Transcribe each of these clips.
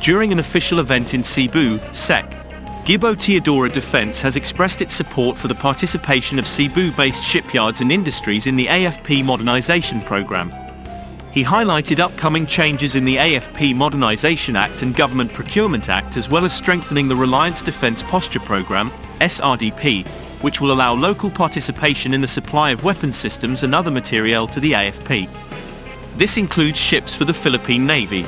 During an official event in Cebu, SEC, Gibo Teodora Defense has expressed its support for the participation of Cebu-based shipyards and industries in the AFP modernization program. He highlighted upcoming changes in the AFP Modernization Act and Government Procurement Act, as well as strengthening the Reliance Defense Posture Program, SRDP, which will allow local participation in the supply of weapons systems and other materiel to the AFP. This includes ships for the Philippine Navy.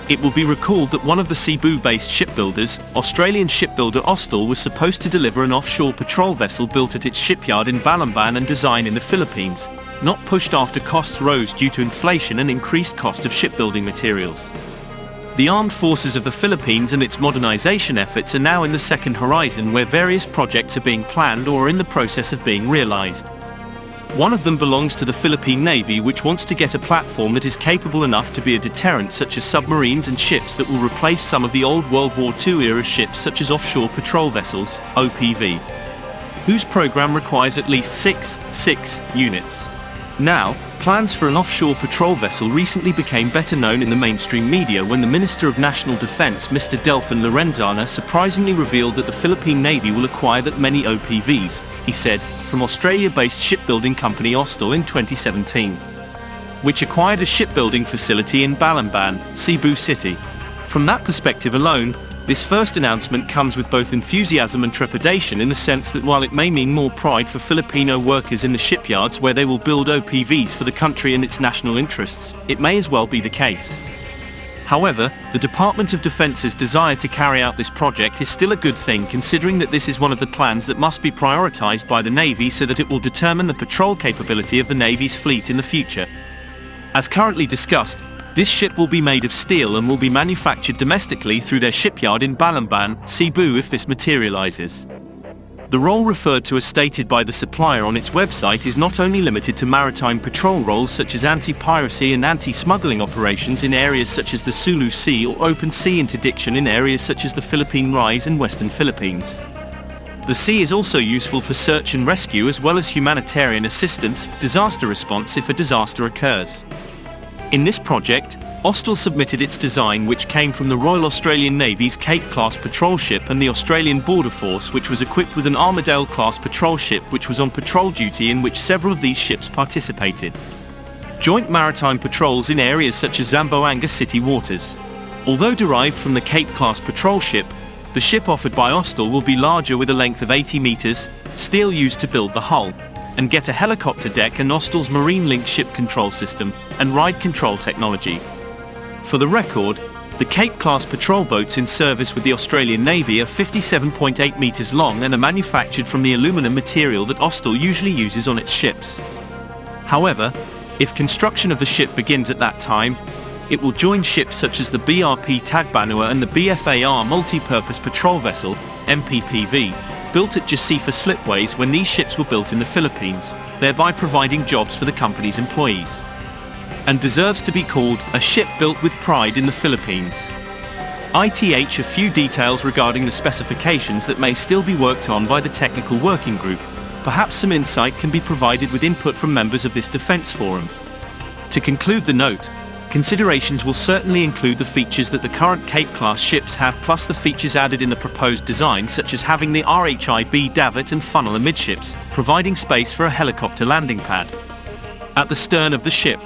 It will be recalled that one of the Cebu-based shipbuilders, Australian shipbuilder Austal, was supposed to deliver an offshore patrol vessel built at its shipyard in Balamban and designed in the Philippines, not pushed after costs rose due to inflation and increased cost of shipbuilding materials. The armed forces of the Philippines and its modernization efforts are now in the second horizon, where various projects are being planned or are in the process of being realized. One of them belongs to the Philippine Navy, which wants to get a platform that is capable enough to be a deterrent, such as submarines and ships that will replace some of the old World War II era ships such as offshore patrol vessels, OPV, whose program requires at least six units. Now, plans for an offshore patrol vessel recently became better known in the mainstream media when the Minister of National Defense, Mr. Delfin Lorenzana, surprisingly revealed that the Philippine Navy will acquire that many OPVs, he said, from Australia-based shipbuilding company Austal in 2017, which acquired a shipbuilding facility in Balamban, Cebu City. From that perspective alone, this first announcement comes with both enthusiasm and trepidation, in the sense that while it may mean more pride for Filipino workers in the shipyards where they will build OPVs for the country and its national interests, it may as well be the case. However, the Department of Defense's desire to carry out this project is still a good thing, considering that this is one of the plans that must be prioritized by the Navy so that it will determine the patrol capability of the Navy's fleet in the future. As currently discussed, this ship will be made of steel and will be manufactured domestically through their shipyard in Balamban, Cebu, if this materializes. The role referred to as stated by the supplier on its website is not only limited to maritime patrol roles such as anti-piracy and anti-smuggling operations in areas such as the Sulu Sea, or open sea interdiction in areas such as the Philippine Rise and Western Philippines. The sea is also useful for search and rescue, as well as humanitarian assistance, disaster response if a disaster occurs. In this project, Austal submitted its design, which came from the Royal Australian Navy's Cape-class patrol ship and the Australian Border Force, which was equipped with an Armidale-class patrol ship which was on patrol duty, in which several of these ships participated. Joint maritime patrols in areas such as Zamboanga city waters. Although derived from the Cape-class patrol ship, the ship offered by Austal will be larger, with a length of 80 meters, steel used to build the hull, and get a helicopter deck and Austal's Marine Link ship control system and ride control technology. For the record, the Cape-class patrol boats in service with the Australian Navy are 57.8 meters long and are manufactured from the aluminum material that Austal usually uses on its ships. However, if construction of the ship begins at that time, it will join ships such as the BRP Tagbanua and the BFAR Multi-Purpose Patrol Vessel, MPPV, built at Jacifa Slipways when these ships were built in the Philippines, thereby providing jobs for the company's employees. And deserves to be called a ship built with pride in the Philippines. A few details regarding the specifications that may still be worked on by the technical working group. Perhaps some insight can be provided with input from members of this defense forum. To conclude the note, considerations will certainly include the features that the current Cape-class ships have, plus the features added in the proposed design, such as having the RHIB davit and funnel amidships, providing space for a helicopter landing pad at the stern of the ship.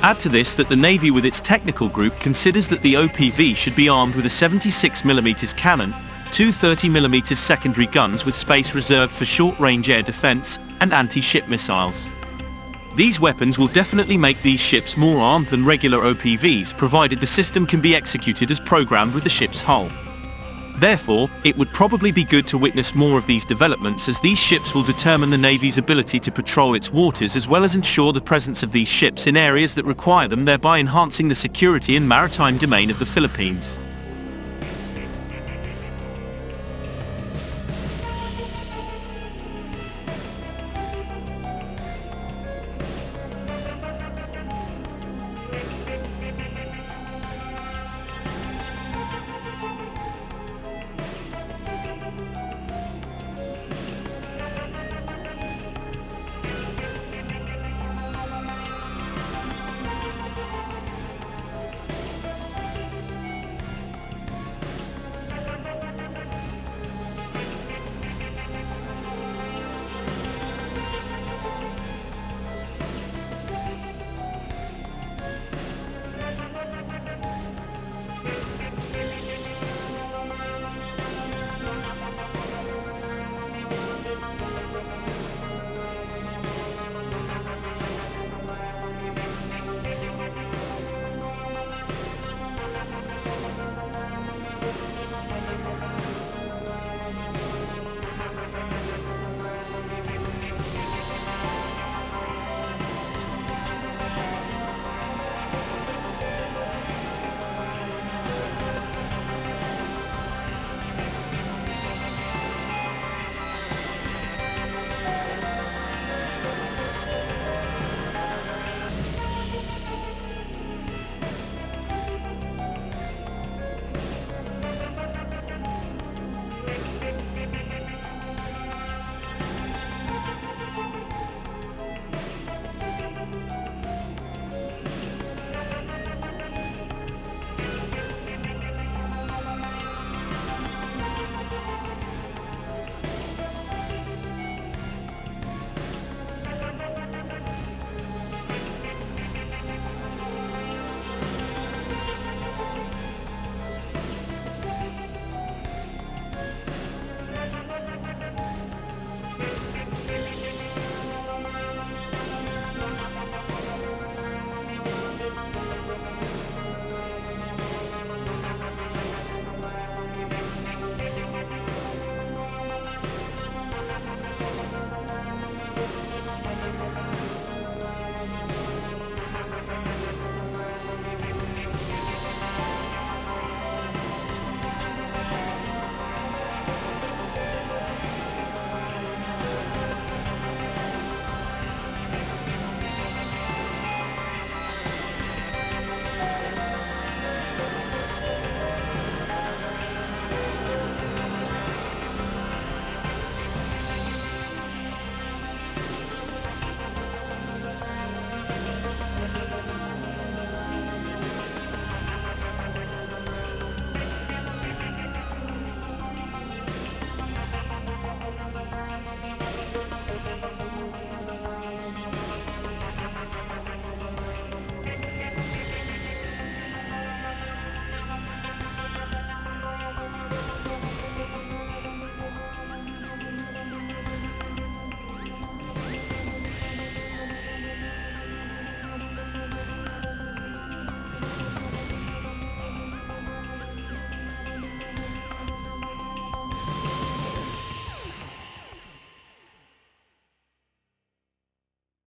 Add to this that the Navy with its technical group considers that the OPV should be armed with a 76mm cannon, two 30mm secondary guns with space reserved for short-range air defense, and anti-ship missiles. These weapons will definitely make these ships more armed than regular OPVs, provided the system can be executed as programmed with the ship's hull. Therefore, it would probably be good to witness more of these developments, as these ships will determine the Navy's ability to patrol its waters, as well as ensure the presence of these ships in areas that require them, thereby enhancing the security and maritime domain of the Philippines.